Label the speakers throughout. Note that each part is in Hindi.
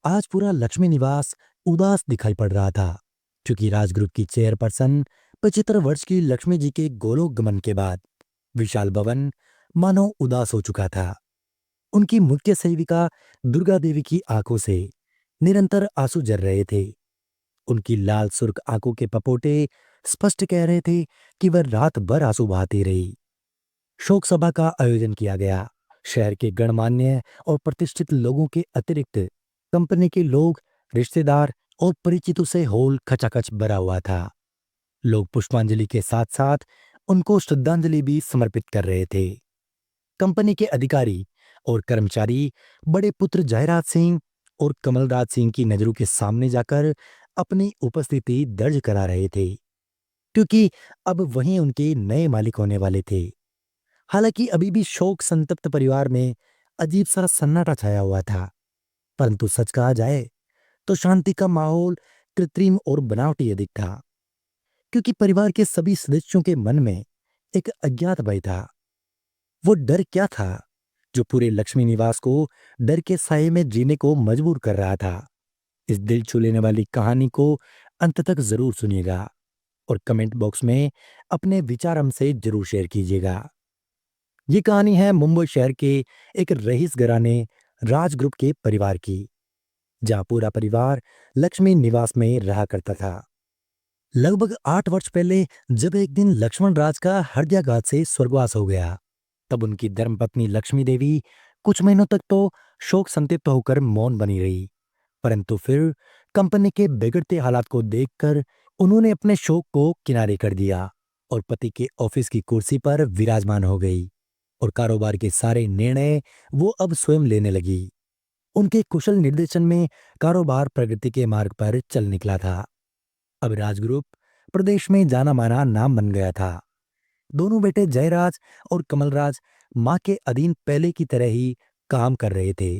Speaker 1: आज पूरा लक्ष्मी निवास उदास दिखाई पड़ रहा था, क्योंकि राजगृह की चेयरपर्सन 75 वर्ष की लक्ष्मी जी के गोलोक गमन के बाद विशाल भवन मानो उदास हो चुका था। उनकी मुख्य सेविका दुर्गा देवी की आंखों से निरंतर आंसू झर रहे थे। उनकी लाल सुर्ख आंखों के पपोटे स्पष्ट कह रहे थे कि वह रात भर आंसू बहाती रही। शोक सभा का आयोजन किया गया। शहर के गणमान्य और प्रतिष्ठित लोगों के अतिरिक्त कंपनी के लोग, रिश्तेदार और परिचितों से हॉल खचाखच भरा हुआ था। लोग पुष्पांजलि के साथ साथ उनको श्रद्धांजलि भी समर्पित कर रहे थे। कंपनी के अधिकारी और कर्मचारी बड़े पुत्र जयराज सिंह और कमलराज सिंह की नजरों के सामने जाकर अपनी उपस्थिति दर्ज करा रहे थे, क्योंकि अब वहीं उनके नए मालिक होने वाले थे। हालांकि अभी भी शोक संतप्त परिवार में अजीब सा सन्नाटा छाया हुआ था, परंतु सच कहा जाए तो शांति का माहौल कृत्रिम और बनावटी अधिक था, क्योंकि परिवार के सभी सदस्यों के मन में एक अज्ञात भय था। वो डर क्या था जो पूरे लक्ष्मी निवास को डर के साये में जीने को मजबूर कर रहा था। इस दिल छू लेने वाली कहानी को अंत तक जरूर सुनिएगा और कमेंट बॉक्स में अपने विचार हमसे जरूर शेयर कीजिएगा। ये कहानी है मुंबई शहर के एक रईस घराने राज ग्रुप के परिवार की, जहाँ पूरा परिवार लक्ष्मी निवास में रहा करता था। लगभग 8 वर्ष पहले जब एक दिन लक्ष्मण राज का हृदयाघात से स्वर्गवास हो गया, तब उनकी धर्मपत्नी लक्ष्मी देवी कुछ महीनों तक तो शोक संतप्त होकर मौन बनी रही। परंतु फिर कंपनी के बिगड़ते हालात को देखकर उन्होंने अपने शोक को किनारे कर दिया और पति के ऑफिस की कुर्सी पर विराजमान हो गई और कारोबार के सारे निर्णय वो अब स्वयं लेने लगी। उनके कुशल निर्देशन में कारोबार प्रगति के मार्ग पर चल निकला था। अब राजग्रुप प्रदेश में जाना माना नाम बन गया था। दोनों बेटे जयराज और कमलराज मां के अधीन पहले की तरह ही काम कर रहे थे।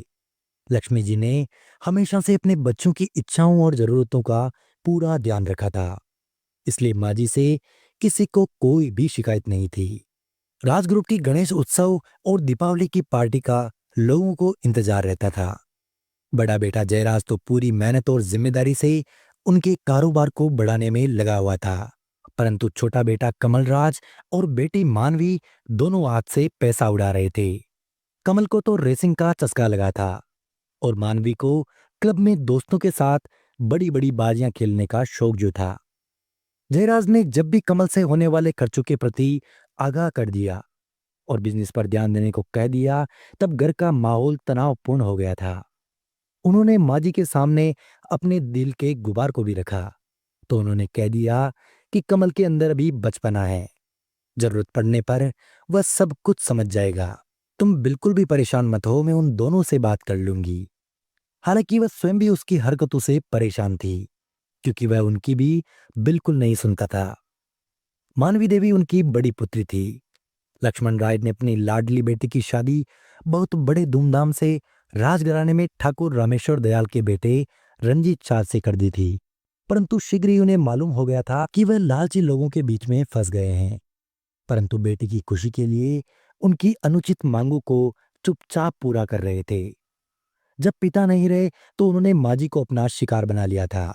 Speaker 1: लक्ष्मी जी ने हमेशा से अपने बच्चों की इच्छाओं और जरूरतों का पूरा ध्यान रखा था, इसलिए माँ जी से किसी को कोई भी शिकायत नहीं थी। राजग्रुप की गणेश उत्सव और दीपावली की पार्टी का लोगों को इंतजार रहता था। बड़ा बेटा जयराज तो पूरी मेहनत और जिम्मेदारी से उनके कारोबार को बढ़ाने में लगा हुआ था, परंतु छोटा बेटा कमलराज और बेटी मानवी दोनों हाथ से पैसा उड़ा रहे थे। कमल को तो रेसिंग का चस्का लगा था और मानवी को क्लब में दोस्तों के साथ बड़ी बड़ी बाजियां खेलने का शौक जो था। जयराज ने जब भी कमल से होने वाले खर्चों के प्रति आगाह कर दिया और बिजनेस पर ध्यान देने को कह दिया, तब घर का माहौल तनावपूर्ण हो गया था। उन्होंने माँ जी के सामने अपने दिल के गुबार को भी रखा, तो उन्होंने कह दिया कि कमल के अंदर अभी बचपना है, जरूरत पड़ने पर वह सब कुछ समझ जाएगा। तुम बिल्कुल भी परेशान मत हो, मैं उन दोनों से बात कर लूंगी। हालांकि वह स्वयं भी उसकी हरकतों से परेशान थी, क्योंकि वह उनकी भी बिल्कुल नहीं सुनता था। मानवी देवी उनकी बड़ी पुत्री थी। लक्ष्मण राय ने अपनी लाडली बेटी की शादी बहुत बड़े धूमधाम से राजघराने में ठाकुर रामेश्वर दयाल के बेटे रंजीत शाह से कर दी थी, परंतु शीघ्र ही उन्हें मालूम हो गया था कि वह लालची लोगों के बीच में फंस गए हैं। परंतु बेटी की खुशी के लिए उनकी अनुचित मांगों को चुपचाप पूरा कर रहे थे। जब पिता नहीं रहे तो उन्होंने माँ जी को अपना शिकार बना लिया था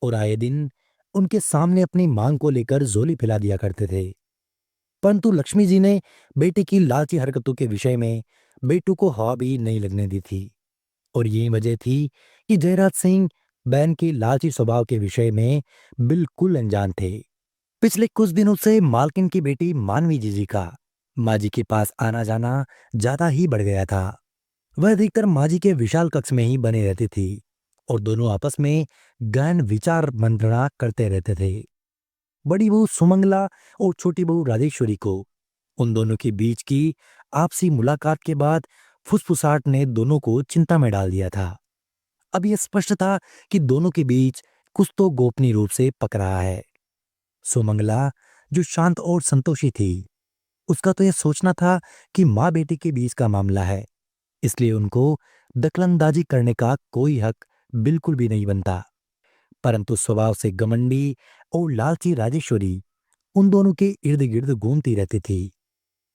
Speaker 1: और आए दिन उनके सामने अपनी मांग को लेकर जोली फैला दिया करते थे। परंतु लक्ष्मी जी ने बेटे की लालची हरकतों के विषय में बेटू को हवा भी नहीं लगने दी थी, और यही वजह थी कि जयराज सिंह बहन के लालची स्वभाव के विषय में बिल्कुल अनजान थे। पिछले कुछ दिनों से मालकिन की बेटी मानवी जीजी का माँ जी के पास आना जाना ज्यादा ही बढ़ गया था। वह अधिकतर माँ जी के विशाल कक्ष में ही बने रहती थी और दोनों आपस में गहन विचार मंत्रणा करते रहते थे। बड़ी बहू सुमंगला और छोटी बहू राजेश्वरी को उन दोनों के बीच की आपसी मुलाकात के बाद फुसफुसाहट ने दोनों को चिंता में डाल दिया था। अब यह स्पष्ट था कि दोनों के बीच कुछ तो गोपनीय रूप से पक रहा है। सुमंगला, जो शांत और संतोषी थी, उसका तो यह सोचना था कि माँ बेटी के बीच का मामला है, इसलिए उनको दखलंदाजी करने का कोई हक बिल्कुल भी नहीं बनता। परंतु स्वभाव से घमंडी और लालची राजेश्वरी उन दोनों के इर्द गिर्द घूमती रहती थी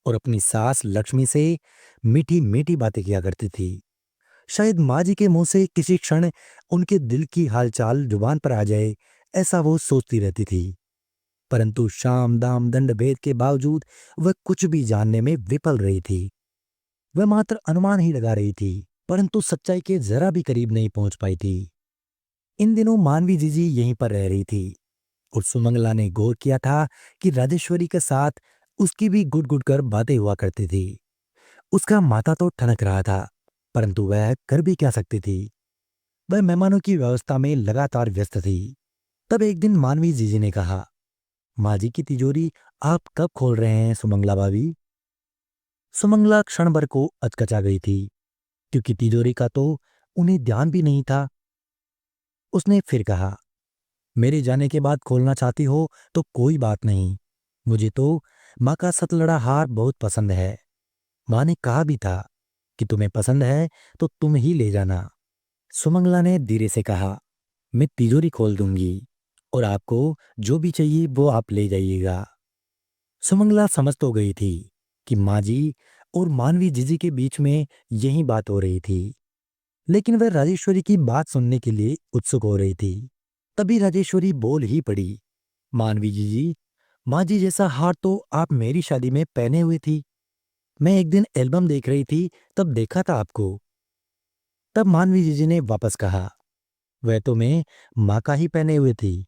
Speaker 1: और अपनी सास लक्ष्मी से मीठी मीठी बातें किया करती थी। शायद माँ जी के मुंह से किसी क्षण उनके दिल की हालचाल जुबान पर आ जाए, ऐसा वो सोचती रहती थी। परंतु शाम दाम दंड भेद के बावजूद वह कुछ भी जानने में विफल रही थी। वह मात्र अनुमान ही लगा रही थी, परंतु सच्चाई के जरा भी करीब नहीं पहुंच पाई थी। इन दिनों मानवी जीजी यहीं पर रह रही थी और सुमंगला ने गौर किया था कि राजेश्वरी के साथ उसकी भी गुट गुट कर बातें हुआ करती थी। उसका माथा तो ठनक रहा था, परंतु वह कर भी क्या सकती थी। वह मेहमानों की व्यवस्था में लगातार व्यस्त थी। तब एक दिन मानवी जीजी ने कहा, माँ जी की तिजोरी आप कब खोल रहे हैं सुमंगला भाभी? सुमंगला क्षण भर को अचकचा गई थी, क्योंकि तिजोरी का तो उन्हें ध्यान भी नहीं था। उसने फिर कहा, मेरे जाने के बाद खोलना चाहती हो तो कोई बात नहीं। मुझे तो माँ का सतलड़ा हार बहुत पसंद है। माँ ने कहा भी था कि तुम्हें पसंद है तो तुम ही ले जाना। सुमंगला ने धीरे से कहा, मैं तिजोरी खोल दूंगी और आपको जो भी चाहिए वो आप ले जाइएगा। सुमंगला समझ तो गई थी कि माँ जी और मानवी जीजी के बीच में यही बात हो रही थी, लेकिन वह राजेश्वरी की बात सुनने के लिए उत्सुक हो रही थी। तभी राजेश्वरी बोल ही पड़ी, मानवी जीजी, माँ जी जैसा हार तो आप मेरी शादी में पहने हुए थी। मैं एक दिन एल्बम देख रही थी, तब देखा था आपको। तब मानवी जीजी ने वापस कहा, वह तो मैं माँ का ही पहने हुए थी।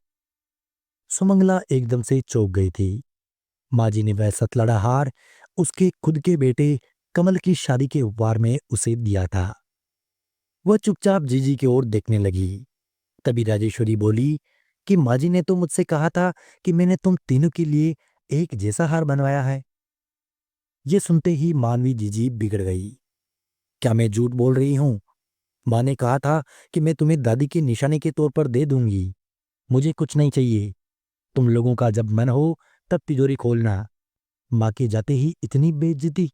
Speaker 1: सुमंगला एकदम से चौंक गई थी। माँ जी ने वह सतलड़ा हार उसके खुद के बेटे कमल की शादी के उपहार में उसे दिया था। वह चुपचाप जीजी की ओर देखने लगी। तभी राजेश्वरी बोली कि माँ जी ने तो मुझसे कहा था कि मैंने तुम तीनों के लिए एक जैसा हार बनवाया है। ये सुनते ही मानवी जीजी बिगड़ गई। क्या मैं झूठ बोल रही हूँ? माँ ने कहा था कि मैं तुम्हें दादी की निशानी के तौर पर दे दूंगी। मुझे कुछ नहीं चाहिए। तुम लोगों का जब मन हो तब तिजोरी खोलना। माँ के जाते ही इतनी बेइज्जती,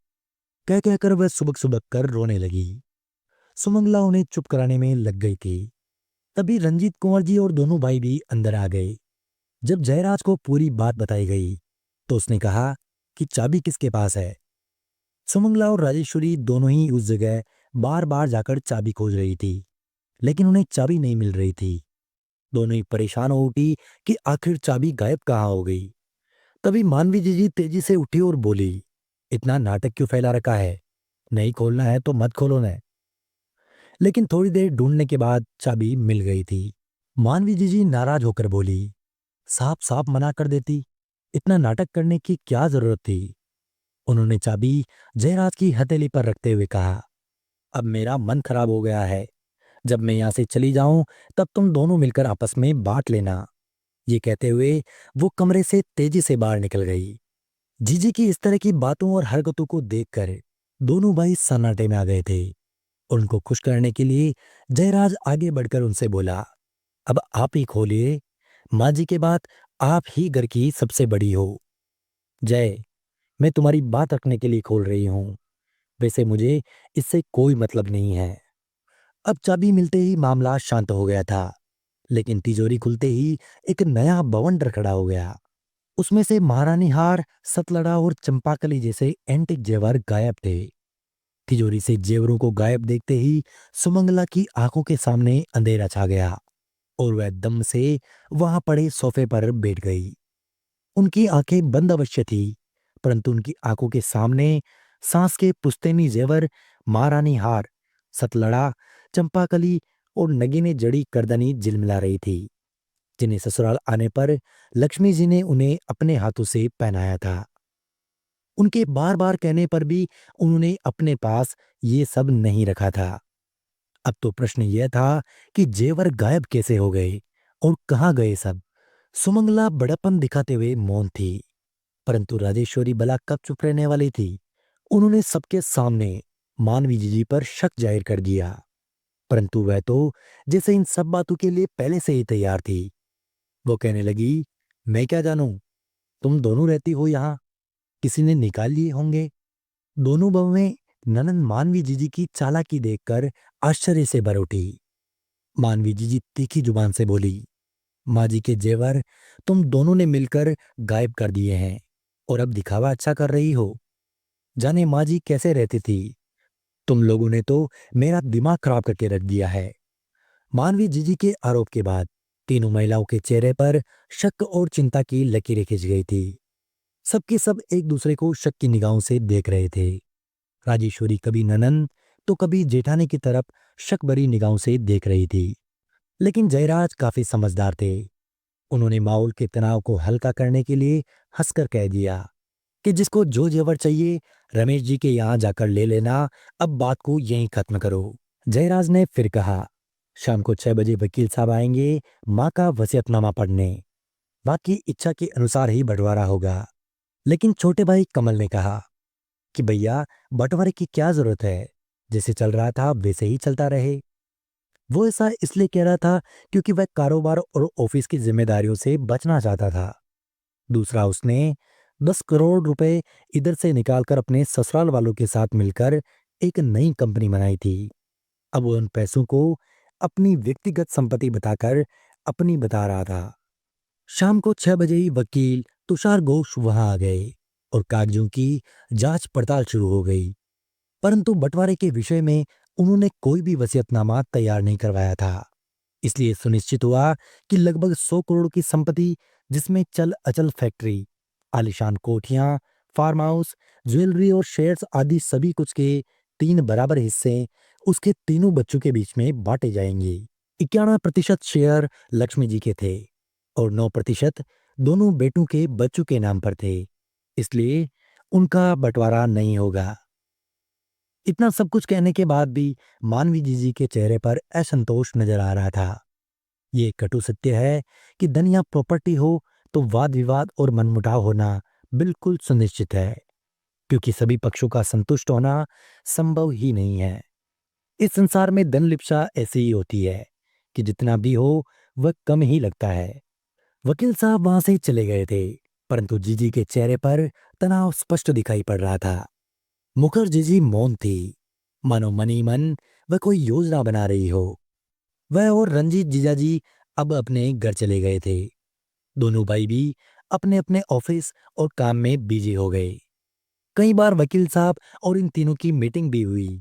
Speaker 1: कह कहकर वह सुबक सुबक कर रोने लगी। सुमंगला उन्हें चुप कराने में लग गई थी। तभी रंजीत कुंवर जी और दोनों भाई भी अंदर आ गए। जब जयराज को पूरी बात बताई गई तो उसने कहा कि चाबी किसके पास है। सुमंगला और राजेश्वरी दोनों ही उस जगह बार बार जाकर चाबी खोज रही थी, लेकिन उन्हें चाबी नहीं मिल रही थी। दोनों ही परेशान हो उठी कि आखिर चाबी गायब कहाँ हो गई। तभी मानवी जीजी तेजी से उठी और बोली, इतना नाटक क्यों फैला रखा है? नहीं खोलना है तो मत खोलो न। लेकिन थोड़ी देर ढूंढने के बाद चाबी मिल गई थी। मानवी जीजी नाराज होकर बोली, साफ साफ मना कर देती, इतना नाटक करने की क्या जरूरत थी। उन्होंने चाबी जयराज की हथेली पर रखते हुए कहा, अब मेरा मन खराब हो गया है। जब मैं यहाँ से चली जाऊं तब तुम दोनों मिलकर आपस में बांट लेना। ये कहते हुए वो कमरे से तेजी से बाहर निकल गई। जीजी की इस तरह की बातों और हरकतों को देखकर दोनों भाई सन्नाटे में आ गए थे। उनको खुश करने के लिए जयराज आगे बढ़कर उनसे बोला, अब आप ही खोलिए। माँ जी के बाद आप ही घर की सबसे बड़ी हो। जय, मैं तुम्हारी बात रखने के लिए खोल रही हूँ। वैसे मुझे इससे कोई मतलब नहीं है। अब चाबी मिलते ही मामला शांत हो गया था, लेकिन तिजोरी खुलते ही एक नया बवंडर खड़ा हो गया। उसमें से महारानी हार, सतलड़ा और चंपाकली जैसे एंटिक जेवर गायब थे। तिजोरी से जेवरों को गायब देखते ही सुमंगला की आंखों के सामने अंधेरा छा गया और वह दम से वहां पड़े सोफे पर बैठ गई। उनकी आंखें बंद अवश्य थी, परंतु उनकी आंखों के सामने सांस के पुश्तैनी जेवर, महारानी हार, सतलड़ा, चंपाकली और नगीने जड़ी करदनी झिलमिला रही थी, जिन्हें ससुराल आने पर लक्ष्मी जी ने उन्हें अपने हाथों से पहनाया था। उनके बार बार कहने पर भी उन्होंने अपने पास ये सब नहीं रखा था। अब तो प्रश्न यह था कि जेवर गायब कैसे हो गए और कहाँ गए सब। सुमंगला बड़प्पन दिखाते हुए मौन थी, परंतु राजेश्वरी भला कब चुप रहने वाली थी। उन्होंने सबके सामने मानवी जीजी पर शक जाहिर कर दिया, परंतु वह तो जैसे इन सब बातों के लिए पहले से ही तैयार थी। वो कहने लगी, मैं क्या जानूं, तुम दोनों रहती हो यहाँ, किसी ने निकाल लिए होंगे। दोनों बहुएं ननंद मानवी जीजी की चालाकी देखकर आश्चर्य से भर उठी। मानवी जीजी तीखी जुबान से बोली, माँ जी के जेवर तुम दोनों ने मिलकर गायब कर दिए हैं और अब दिखावा अच्छा कर रही हो। जाने माँ जी कैसे रहती थी, तुम लोगों ने तो मेरा दिमाग खराब करके रख दिया है। मानवी जीजी के आरोप के बाद तीनों महिलाओं के चेहरे पर शक और चिंता की लकीरें खिंच गई थी। सबके सब एक दूसरे को शक की निगाहों से देख रहे थे। राजेश्वरी कभी ननंद तो कभी जेठानी की तरफ शक भरी निगाहों से देख रही थी। लेकिन जयराज काफी समझदार थे। उन्होंने माहौल के तनाव को हल्का करने के लिए हंसकर कह दिया कि जिसको जो जेवर चाहिए रमेश जी के यहाँ जाकर ले लेना, अब बात को यहीं खत्म करो। जयराज ने फिर कहा, शाम को 6 बजे वकील साहब आएंगे माँ का वसीयतनामा पढ़ने। बाकी इच्छा के अनुसार ही बंटवारा होगा। लेकिन छोटे भाई कमल ने कहा कि भैया, बंटवारे की क्या जरूरत है, जैसे चल रहा था वैसे ही चलता रहे। वो ऐसा इसलिए कह रहा था क्योंकि वह कारोबार और ऑफिस की जिम्मेदारियों से बचना चाहता था। दूसरा, उसने 10 करोड़ रुपए इधर से निकालकर अपने ससुराल वालों के साथ मिलकर एक नई कंपनी बनाई थी। अब वो उन पैसों को अपनी व्यक्तिगत संपत्ति बताकर अपनी बता रहा था। शाम को 6 बजे ही वकील तुषार घोष वहां आ गए और कागजों की जांच पड़ताल शुरू हो गई। परंतु बंटवारे के विषय में उन्होंने कोई भी वसीयतनामा तैयार नहीं करवाया था। इसलिए सुनिश्चित हुआ कि लगभग 100 करोड़ की संपत्ति, जिसमें चल अचल फैक्ट्री, आलीशान कोठियां, फार्म हाउस, ज्वेलरी और शेयर्स आदि सभी कुछ के 3 बराबर हिस्से उसके तीनों बच्चों के बीच में बांटे जाएंगे। 91% शेयर लक्ष्मी जी के थे और 9% दोनों बेटों के बच्चों के नाम पर थे। इसलिए उनका बंटवारा नहीं होगा। इतना सब कुछ कहने के बाद भी मानवी जीजी के चेहरे पर असंतोष नजर आ रहा था। ये कटु सत्य है कि धन या प्रॉपर्टी हो तो वाद विवाद और मनमुटाव होना बिल्कुल सुनिश्चित है, क्योंकि सभी पक्षों का संतुष्ट होना संभव ही नहीं है। इस संसार में धन लिप्सा ऐसी ही होती है कि जितना भी हो वह कम ही लगता है। वकील साहब वहां से चले गए थे, परंतु जीजी के चेहरे पर तनाव स्पष्ट दिखाई पड़ रहा था। मुखर्जी जी मौन थी, मानो मन ही मन वह कोई योजना बना रही हो। वह और रंजीत जीजाजी अब अपने घर चले गए थे। दोनों भाई भी अपने अपने ऑफिस और काम में बिजी हो गए। कई बार वकील साहब और इन तीनों की मीटिंग भी हुई,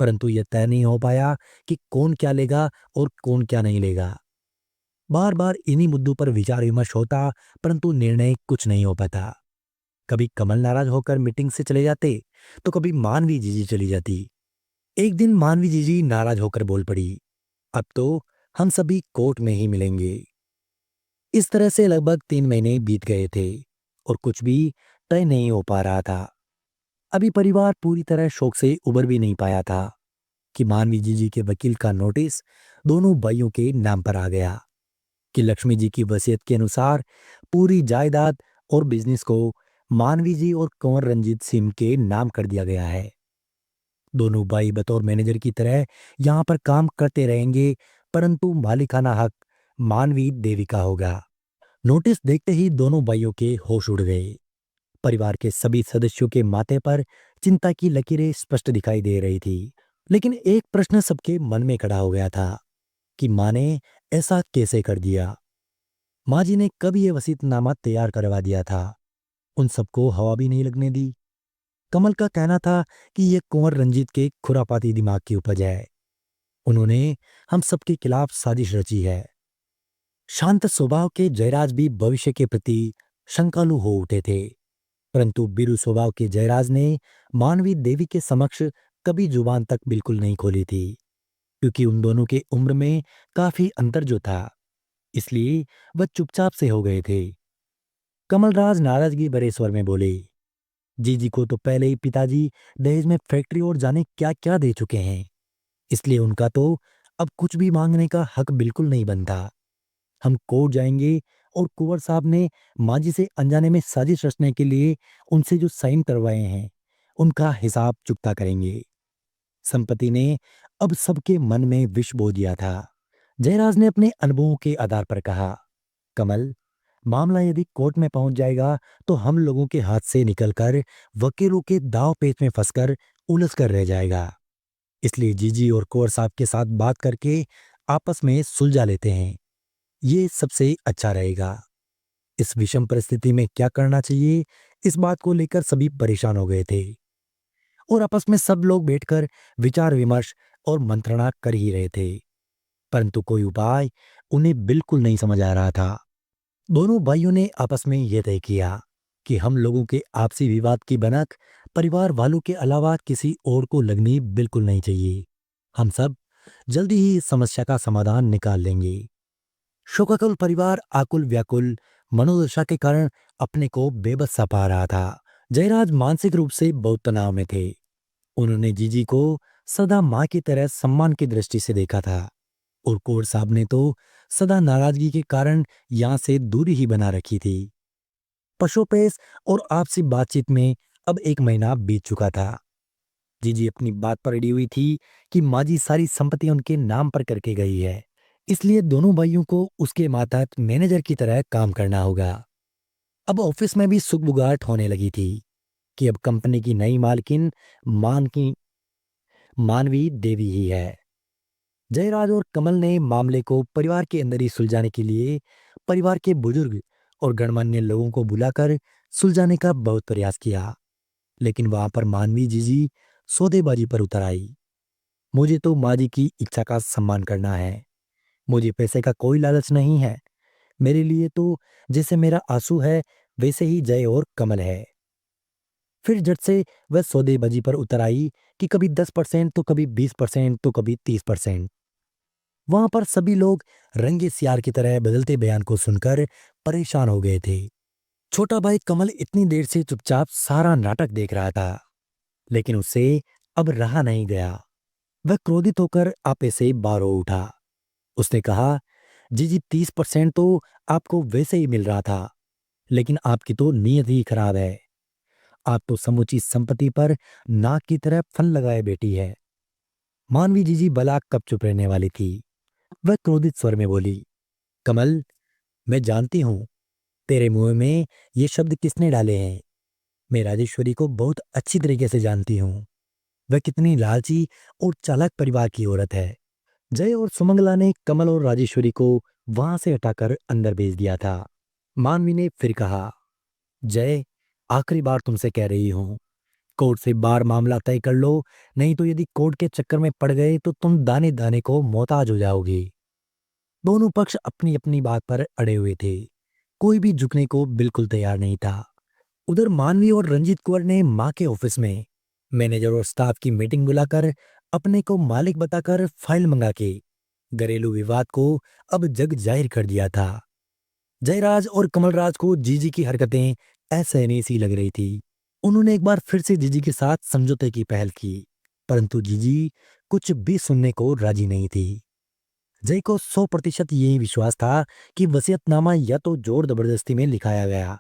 Speaker 1: परंतु यह तय नहीं हो पाया कि कौन क्या लेगा और कौन क्या नहीं लेगा। बार बार इन्हीं मुद्दों पर विचार विमर्श होता, परंतु निर्णय कुछ नहीं हो पाता। कभी कमल नाराज होकर मीटिंग से चले जाते, तो कभी मानवी जीजी चली जाती। एक दिन मानवी जीजी नाराज होकर बोल पड़ी, अब तो हम सभी कोर्ट में ही मिलेंगे। इस तरह से लगभग 3 महीने बीत गए थे और कुछ भी तय नहीं हो पा रहा था। अभी परिवार पूरी तरह शोक से उबर भी नहीं पाया था कि मानवी जीजी के वकील का नोटिस दोनों भाइयों के नाम पर आ गया कि लक्ष्मी जी की वसीयत के अनुसार पूरी जायदाद और बिजनेस को मानवी जी और कंवर रंजीत सिंह के नाम कर दिया गया है। दोनों भाई बतौर मैनेजर की तरह यहाँ पर काम करते रहेंगे, परंतु मालिकाना हक मानवी देवी का होगा। नोटिस देखते ही दोनों भाइयों के होश उड़ गए। परिवार के सभी सदस्यों के माथे पर चिंता की लकीरें स्पष्ट दिखाई दे रही थी। लेकिन एक प्रश्न सबके मन में खड़ा हो गया था कि माँ ने ऐसा कैसे कर दिया। माँ जी ने कब ये वसीयतनामा तैयार करवा दिया था, उन सबको हवा भी नहीं लगने दी। कमल का कहना था कि यह कुंवर रंजीत के खुरापाती दिमाग की उपज है। उन्होंने हम सबके खिलाफ साजिश रची है। शांत स्वभाव के जयराज भी भविष्य के प्रति शंकालु हो उठे थे, परंतु बीरू स्वभाव के जयराज ने मानवी देवी के समक्ष कभी जुबान तक बिल्कुल नहीं खोली थी, क्योंकि उन दोनों के उम्र में काफी अंतर जो था, इसलिए वह चुपचाप से हो गए थे। कमलराज नाराजगी भरे स्वर में बोले, जीजी को तो पहले ही पिताजी दहेज में फैक्ट्री और जाने क्या क्या दे चुके हैं, इसलिए उनका तो अब कुछ भी मांगने का हक बिल्कुल नहीं बनता। हम कोर्ट जाएंगे और कुंवर साहब ने माँ जी से अनजाने में साजिश रचने के लिए उनसे जो साइन करवाए हैं, उनका हिसाब चुकता करेंगे। संपत्ति ने अब सबके मन में विष बो दिया था। जयराज ने अपने अनुभवों के आधार पर कहा, कमल, मामला यदि कोर्ट में पहुंच जाएगा तो हम लोगों के हाथ से निकलकर वकीलों के दांव पेच में फंसकर उलझ कर रह जाएगा। इसलिए जीजी और कुंवर साहब के साथ बात करके आपस में सुलझा लेते हैं, ये सबसे अच्छा रहेगा। इस विषम परिस्थिति में क्या करना चाहिए, इस बात को लेकर सभी परेशान हो गए थे। और आपस में सब लोग बैठकर विचार विमर्श और मंत्रणा कर ही रहे थे, परंतु कोई उपाय उन्हें बिल्कुल नहीं समझ आ रहा था। दोनों भाइयों ने आपस में यह तय किया कि हम लोगों के आपसी विवाद की भनक परिवार वालों के अलावा किसी और को लगनी बिल्कुल नहीं चाहिए। हम सब जल्दी ही इस समस्या का समाधान निकाल लेंगे। शोकाकुल परिवार आकुल व्याकुल मनोदशा के कारण अपने को बेबस सा पा रहा था। जयराज मानसिक रूप से बहुत तनाव में थे। उन्होंने जीजी को सदा माँ की तरह सम्मान की दृष्टि से देखा था, और कौर साहब ने तो सदा नाराजगी के कारण यहाँ से दूरी ही बना रखी थी। पशोपेश और आपसी बातचीत में अब 1 महीना बीत चुका था। जीजी अपनी बात पर अड़ी हुई थी कि माँ जी सारी संपत्ति उनके नाम पर करके गई है, इसलिए दोनों भाइयों को उसके मातहत मैनेजर की तरह काम करना होगा। अब ऑफिस में भी सुगबुगाहट होने लगी थी कि अब कंपनी की नई मालकिन मान की मानवी देवी ही है। जयराज और कमल ने मामले को परिवार के अंदर ही सुलझाने के लिए परिवार के बुजुर्ग और गणमान्य लोगों को बुलाकर सुलझाने का बहुत प्रयास किया, लेकिन वहां पर मानवी जीजी सौदेबाजी पर उतर आई। मुझे तो माँ जी की इच्छा का सम्मान करना है, मुझे पैसे का कोई लालच नहीं है। मेरे लिए तो जैसे मेरा आंसू है वैसे ही जय और कमल है। फिर झट से वह सौदेबाजी पर उतर आई कि कभी 10% तो कभी 20% तो कभी 30%। वहां पर सभी लोग रंगे सियार की तरह बदलते बयान को सुनकर परेशान हो गए थे। छोटा भाई कमल इतनी देर से चुपचाप सारा नाटक देख रहा था, लेकिन उससे अब रहा नहीं गया। वह क्रोधित होकर आपे से बाहर हो उठा। उसने कहा, जी 30% तो आपको वैसे ही मिल रहा था, लेकिन आपकी तो नीयत ही खराब है। आप तो समूची संपत्ति पर नाक की तरह फन लगाए बैठी है। मानवी जीजी भला कब चुप रहने वाली थी। वह क्रोधित स्वर में बोली, कमल, मैं जानती हूं तेरे मुंह में ये शब्द किसने डाले हैं। मैं राजेश्वरी को बहुत अच्छी तरीके से जानती हूँ। वह कितनी लालची और चालाक परिवार की औरत है। जय और सुमंगला ने कमल और राजेश्वरी को वहां से हटाकर अंदर भेज दिया था। मानवी ने फिर कहा, जय, आखिरी बार तुमसे कह रही हूँ, कोर्ट से बाहर मामला तय कर लो, नहीं तो यदि कोर्ट के चक्कर में पड़ गए तो तुम दाने दाने को मोहताज हो जाओगी। दोनों पक्ष अपनी अपनी बात पर अड़े हुए थे। कोई भी झुकने को बिल्कुल तैयार नहीं था। उधर मानवी और रंजीत कुंवर ने माँ के ऑफिस में मैनेजर और स्टाफ की मीटिंग बुलाकर अपने को मालिक बताकर फाइल मंगा के घरेलू विवाद को अब जग जाहिर कर दिया था। जयराज और कमलराज को जीजी की हरकतें असहनीय सी लग रही थी। उन्होंने एक बार फिर से जीजी के साथ समझौते की पहल की, परंतु जीजी कुछ भी सुनने को राजी नहीं थी। जय को 100% यही विश्वास था कि वसीयतनामा या तो जोर जबरदस्ती में लिखाया गया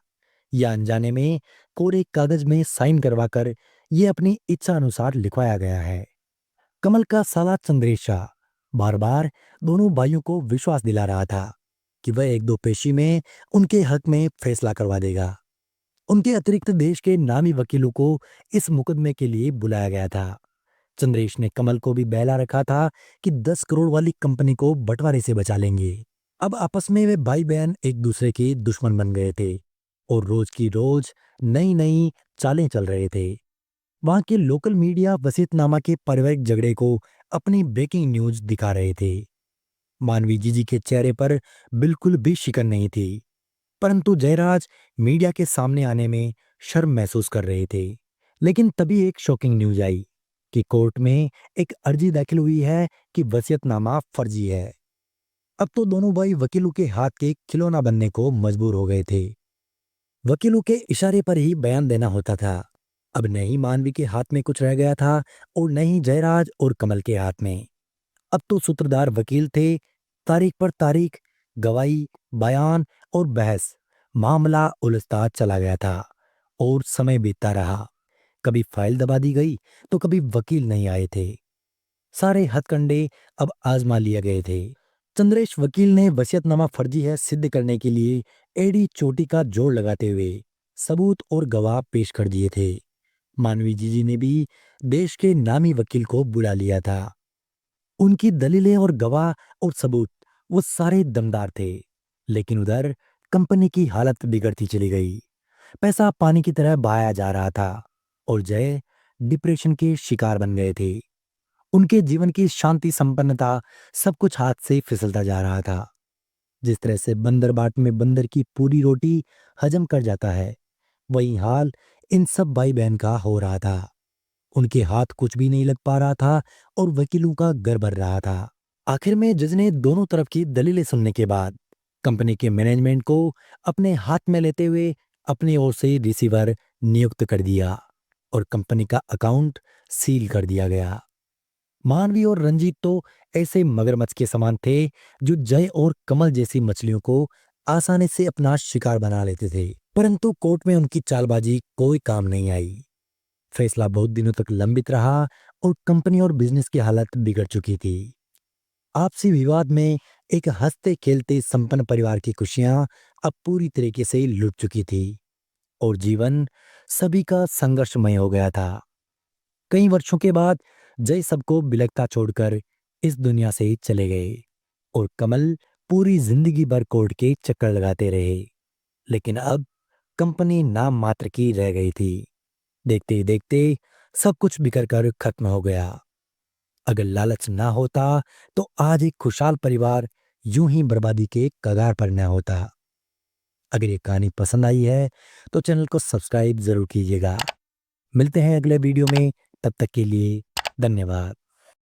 Speaker 1: या अनजाने में कोरे कागज में साइन करवाकर ये अपनी इच्छा अनुसार लिखवाया गया है। कमल का साला चंद्रेश शाह बार बार दोनों भाइयों को विश्वास दिला रहा था कि वह एक दो पेशी में उनके हक में फैसला करवा देगा। उनके अतिरिक्त देश के नामी वकीलों को इस मुकदमे के लिए बुलाया गया था। चंद्रेश ने कमल को भी बहला रखा था कि 10 करोड़ वाली कंपनी को बंटवारे से बचा लेंगे। अब आपस में वे भाई बहन एक दूसरे के दुश्मन बन गए थे और रोज की रोज नई नई चालें चल रहे थे। वहां के लोकल मीडिया वसीयतनामा के पारिवारिक झगड़े को अपनी ब्रेकिंग न्यूज दिखा रहे थे। मानवी जीजी के चेहरे पर बिल्कुल भी शिकन नहीं थी, परंतु जयराज मीडिया के सामने आने में शर्म महसूस कर रहे थे। लेकिन तभी एक शॉकिंग न्यूज आई कि कोर्ट में एक अर्जी दाखिल हुई है कि वसीयतनामा फर्जी है। अब तो दोनों भाई वकीलों के हाथ के खिलौना बनने को मजबूर हो गए थे। वकीलों के इशारे पर ही बयान देना होता था। अब न ही मानवी के हाथ में कुछ रह गया था और न ही जयराज और कमल के हाथ में। अब तो सूत्रधार वकील थे। तारीख पर तारीख, गवाही, बयान और बहस, मामला उलझता चला गया था और समय बीतता रहा। कभी फाइल दबा दी गई तो कभी वकील नहीं आए थे। सारे हथकंडे अब आजमा लिए गए थे। चंद्रेश वकील ने वसीयतनामा फर्जी है सिद्ध करने के लिए एड़ी चोटी का जोर लगाते हुए सबूत और गवाह पेश कर दिए थे। मानवी जीजी ने भी देश के नामी वकील को बुला लिया था। उनकी दलीलें और गवाह और सबूत वो सारे दमदार थे। लेकिन उधर कंपनी की हालत बिगड़ती चली गई। पैसा पानी की तरह बहाया जा रहा था और जय डिप्रेशन के शिकार बन गए थे। उनके जीवन की शांति संपन्नता सब कुछ हाथ से फिसलता जा रहा था। जिस तरह से बंदर बाट में बंदर की पूरी रोटी हजम कर जाता है, वही हाल इन सब भाई बहन का हो रहा था। उनके हाथ कुछ भी नहीं लग पा रहा था और वकीलों का घर भर रहा था। आखिर में जज ने दोनों तरफ की दलीलें सुनने के बाद कंपनी के मैनेजमेंट को अपने हाथ में लेते हुए अपनी ओर से रिसीवर नियुक्त कर दिया और कंपनी का अकाउंट सील कर दिया गया। मानवी और रंजीत तो ऐसे मगरमच्छ के समान थे जो जय और कमल जैसी मछलियों को आसानी से अपना शिकार बना लेते थे, परंतु कोर्ट में उनकी चालबाजी कोई काम नहीं आई। फैसला बहुत दिनों तक लंबित रहा और कंपनी और बिजनेस की हालत बिगड़ चुकी थी। आपसी विवाद में एक हंसते खेलते संपन्न परिवार की खुशियां अब पूरी तरीके से लुट चुकी थी और जीवन सभी का संघर्षमय हो गया था। कई वर्षों के बाद जय सबको बिलखता छोड़कर इस दुनिया से चले गए और कमल पूरी जिंदगी भर कोर्ट के चक्कर लगाते रहे। लेकिन अब कंपनी नाम मात्र की रह गई थी। देखते ही देखते सब कुछ बिखर कर खत्म हो गया। अगर लालच ना होता तो आज एक खुशहाल परिवार यूं ही बर्बादी के कगार पर न होता। अगर ये कहानी पसंद आई है तो चैनल को सब्सक्राइब जरूर कीजिएगा। मिलते हैं अगले वीडियो में, तब तक के लिए धन्यवाद।